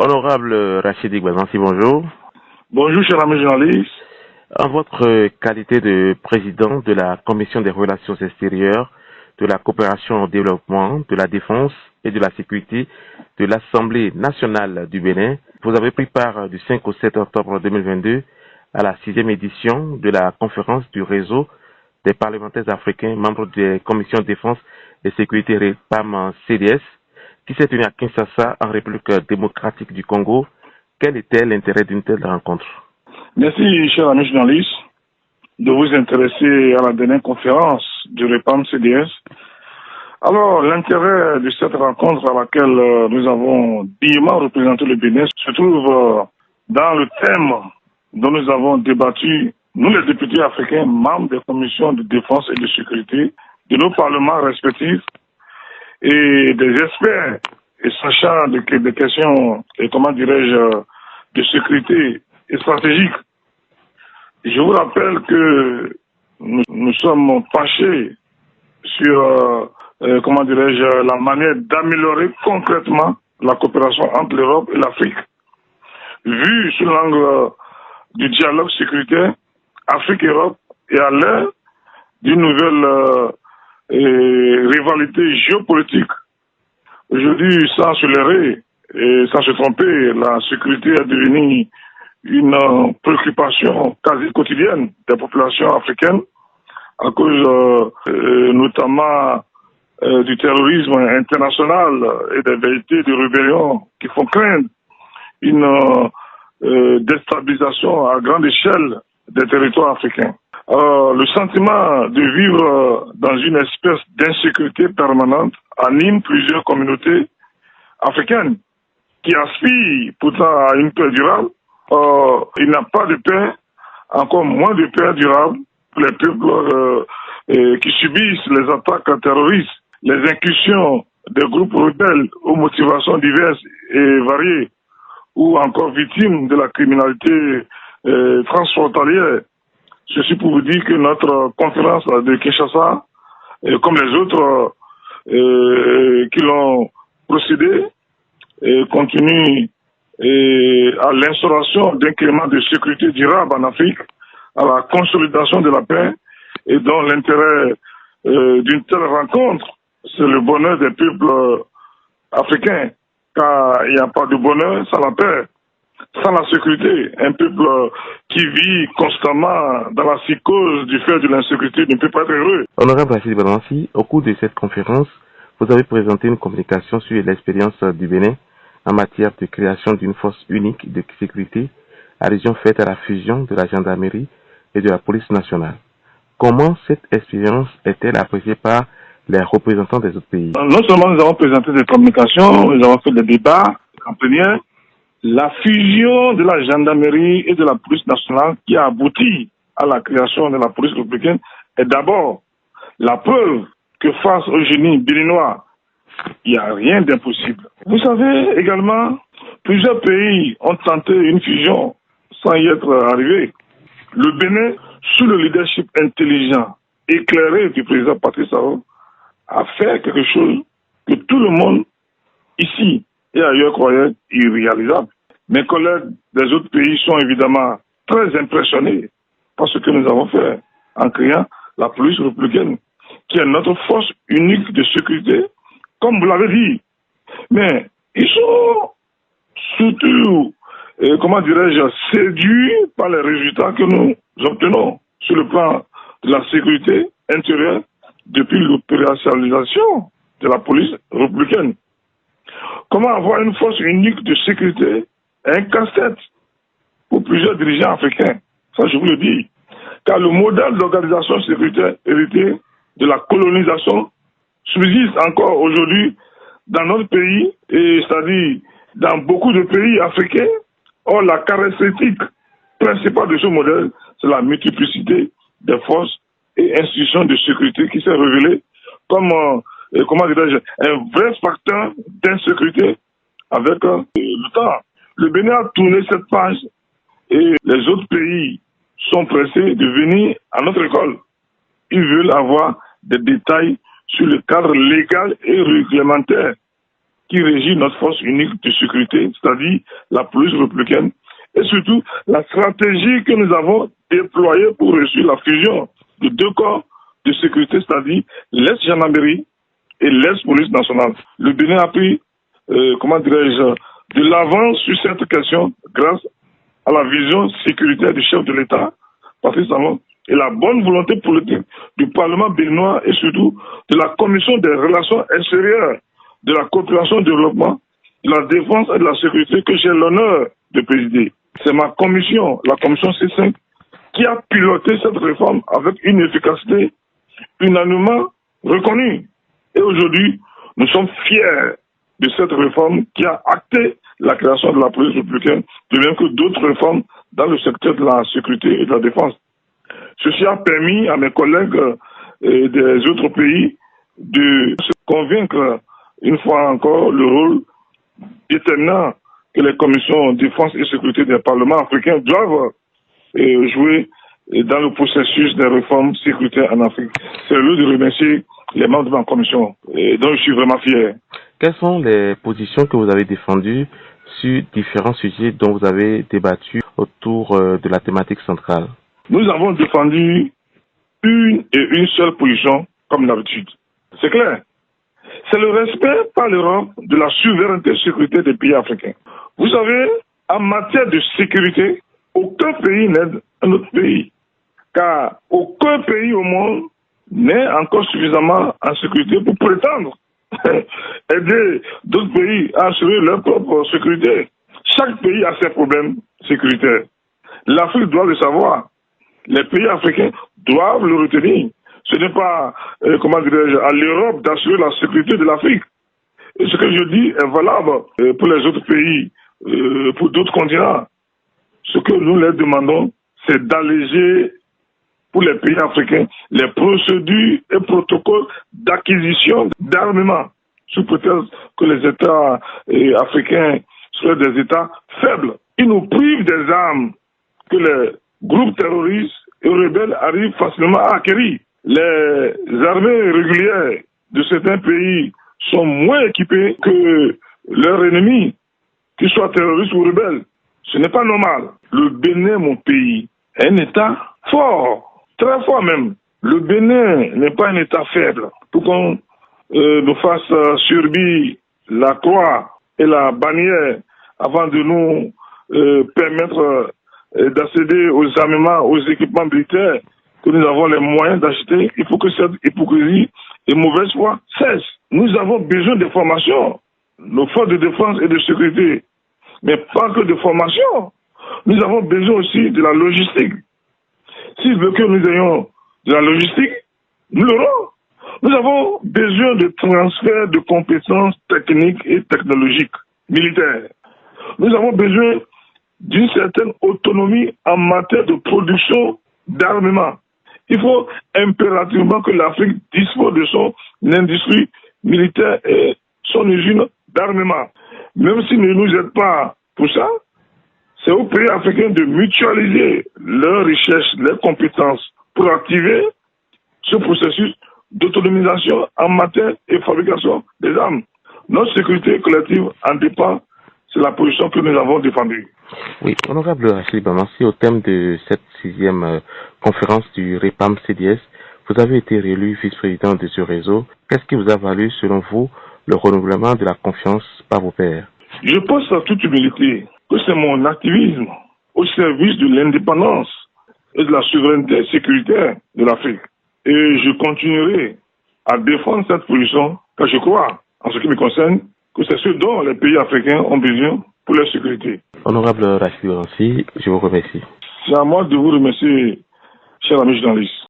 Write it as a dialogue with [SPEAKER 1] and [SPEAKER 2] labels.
[SPEAKER 1] Honorable Rachid Igbadansi, bonjour.
[SPEAKER 2] Bonjour, cher ami journaliste.
[SPEAKER 1] En votre qualité de président de la Commission des relations extérieures, de la coopération au développement, de la défense et de la sécurité de l'Assemblée nationale du Bénin, vous avez pris part du 5 au 7 octobre 2022 à la 6e édition de la conférence du réseau des parlementaires africains membres des commissions défense et sécurité REPAM-CDS qui s'est tenue à Kinshasa en République démocratique du Congo. Quel était l'intérêt d'une telle rencontre?
[SPEAKER 2] Merci, cher ami journaliste, de vous intéresser à la dernière conférence du REPAM-CDS. Alors, l'intérêt de cette rencontre à laquelle nous avons dignement représenté le Bénin se trouve dans le thème dont nous avons débattu, nous les députés africains, membres des commissions de défense et de sécurité de nos parlements respectifs et des experts et sachant des questions, de sécurité et stratégique. Je vous rappelle que nous sommes penchés sur la manière d'améliorer concrètement la coopération entre l'Europe et l'Afrique, vue sous l'angle du dialogue sécuritaire Afrique-Europe et à l'ère d'une nouvelle rivalité géopolitique. Aujourd'hui, sans se leurrer et sans se tromper, la sécurité est devenue une préoccupation quasi quotidienne des populations africaines à cause notamment du terrorisme international et des vérités de rébellion qui font craindre une déstabilisation à grande échelle des territoires africains. Le sentiment de vivre dans une espèce d'insécurité permanente anime plusieurs communautés africaines qui aspirent pourtant à une paix durable. Il n'y a pas de paix, encore moins de paix durable pour les peuples qui subissent les attaques terroristes, les incursions des groupes rebelles aux motivations diverses et variées, ou encore victimes de la criminalité transfrontalière. Ceci pour vous dire que notre conférence de Kinshasa, comme les autres qui l'ont procédé, continue à l'instauration d'un climat de sécurité durable en Afrique, à la consolidation de la paix, et dont l'intérêt d'une telle rencontre, c'est le bonheur des peuples africains, car il n'y a pas de bonheur sans la paix. Sans la sécurité, un peuple qui vit constamment dans la psychose du fait de l'insécurité ne peut pas être heureux.
[SPEAKER 1] Honorable Rachid Igbadansi, au cours de cette conférence, vous avez présenté une communication sur l'expérience du Bénin en matière de création d'une force unique de sécurité à région faite à la fusion de la gendarmerie et de la police nationale. Comment cette expérience est-elle appréciée par les représentants des autres pays?
[SPEAKER 2] Non seulement nous avons présenté des communications, nous avons fait des débats en plénière. La fusion de la gendarmerie et de la police nationale qui a abouti à la création de la police républicaine est d'abord la preuve que face au génie béninois, il n'y a rien d'impossible. Vous savez également, plusieurs pays ont tenté une fusion sans y être arrivés. Le Bénin, sous le leadership intelligent, éclairé du président Patrice Talon, a fait quelque chose que tout le monde ici et ailleurs croyaient irréalisable. Mes collègues des autres pays sont évidemment très impressionnés par ce que nous avons fait en créant la police républicaine, qui est notre force unique de sécurité, comme vous l'avez dit. Mais ils sont surtout, séduits par les résultats que nous obtenons sur le plan de la sécurité intérieure depuis l'opérationnalisation de la police républicaine. Comment avoir une force unique de sécurité est un casse-tête pour plusieurs dirigeants africains. Ça, je vous le dis. Car le modèle d'organisation sécuritaire hérité de la colonisation subsiste encore aujourd'hui dans notre pays, et c'est-à-dire dans beaucoup de pays africains. Or, la caractéristique principale de ce modèle, c'est la multiplicité des forces et institutions de sécurité qui s'est révélée comme un vrai facteur d'insécurité avec le temps. Le Bénin a tourné cette page et les autres pays sont pressés de venir à notre école. Ils veulent avoir des détails sur le cadre légal et réglementaire qui régit notre force unique de sécurité, c'est-à-dire la police républicaine, et surtout la stratégie que nous avons déployée pour réussir la fusion de deux corps de sécurité, c'est-à-dire l'ex-gendarmerie et l'ex-police nationale. Le Bénin a pris, de l'avance sur cette question grâce à la vision sécuritaire du chef de l'État, Patrice Talon, et la bonne volonté politique du Parlement béninois et surtout de la Commission des relations extérieures, de la coopération, du développement, de la défense et de la sécurité que j'ai l'honneur de présider. C'est ma commission, la commission C5, qui a piloté cette réforme avec une efficacité unanimement reconnue. Et aujourd'hui, nous sommes fiers de cette réforme qui a acté la création de la police républicaine, de même que d'autres réformes dans le secteur de la sécurité et de la défense. Ceci a permis à mes collègues des autres pays de se convaincre une fois encore le rôle déterminant que les commissions défense et sécurité des parlements africains doivent jouer dans le processus des réformes sécuritaires en Afrique. C'est le lieu de remercier les membres de ma commission, dont je suis vraiment fier.
[SPEAKER 1] Quelles sont les positions que vous avez défendues sur différents sujets dont vous avez débattu autour de la thématique centrale?
[SPEAKER 2] Nous avons défendu une seule position, comme d'habitude. C'est clair. C'est le respect par l'Europe de la souveraineté et sécurité des pays africains. Vous savez, en matière de sécurité, aucun pays n'aide un autre pays. Car aucun pays au monde n'est encore suffisamment en sécurité pour prétendre aider d'autres pays à assurer leur propre sécurité. Chaque pays a ses problèmes sécuritaires. L'Afrique doit le savoir. Les pays africains doivent le retenir. Ce n'est pas, à l'Europe d'assurer la sécurité de l'Afrique. Et ce que je dis est valable pour les autres pays, pour d'autres continents. Ce que nous leur demandons, c'est d'alléger pour les pays africains les procédures et protocoles d'acquisition d'armement, sous prétexte que les États africains soient des États faibles. Ils nous privent des armes que les groupes terroristes et rebelles arrivent facilement à acquérir. Les armées régulières de certains pays sont moins équipées que leurs ennemis, qu'ils soient terroristes ou rebelles. Ce n'est pas normal. Le Bénin, mon pays, est un État fort, très fort même. Le Bénin n'est pas un État faible. Pour qu'on nous fasse subir la croix et la bannière avant de nous permettre d'accéder aux armements, aux équipements militaires que nous avons les moyens d'acheter, il faut que cette hypocrisie et mauvaise foi cesse. Nous avons besoin de formation, nos forces de défense et de sécurité, mais pas que de formation. Nous avons besoin aussi de la logistique. S'il veut que nous ayons de la logistique, nous l'aurons. Nous avons besoin de transfert de compétences techniques et technologiques militaires. Nous avons besoin d'une certaine autonomie en matière de production d'armement. Il faut impérativement que l'Afrique dispose de son industrie militaire et son usine d'armement. Même s'ils ne nous aident pas pour ça, c'est aux pays africains de mutualiser leurs richesses, leurs compétences pour activer ce processus d'autonomisation en matière et fabrication des armes. Notre sécurité collective en dépend. C'est la position que nous avons défendue.
[SPEAKER 1] Oui, honorable Rachid Bamassi, au thème de cette 6e conférence du REPAM-CDS, vous avez été réélu vice-président de ce réseau. Qu'est-ce qui vous a valu, selon vous, le renouvellement de la confiance par vos pairs?
[SPEAKER 2] Je pense à toute humilité que c'est mon activisme au service de l'indépendance et de la souveraineté sécuritaire de l'Afrique. Et je continuerai à défendre cette position, car je crois, en ce qui me concerne, que c'est ce dont les pays africains ont besoin pour leur sécurité.
[SPEAKER 1] Honorable Rachid Bamassi, je vous remercie.
[SPEAKER 2] C'est à moi de vous remercier, cher ami journaliste.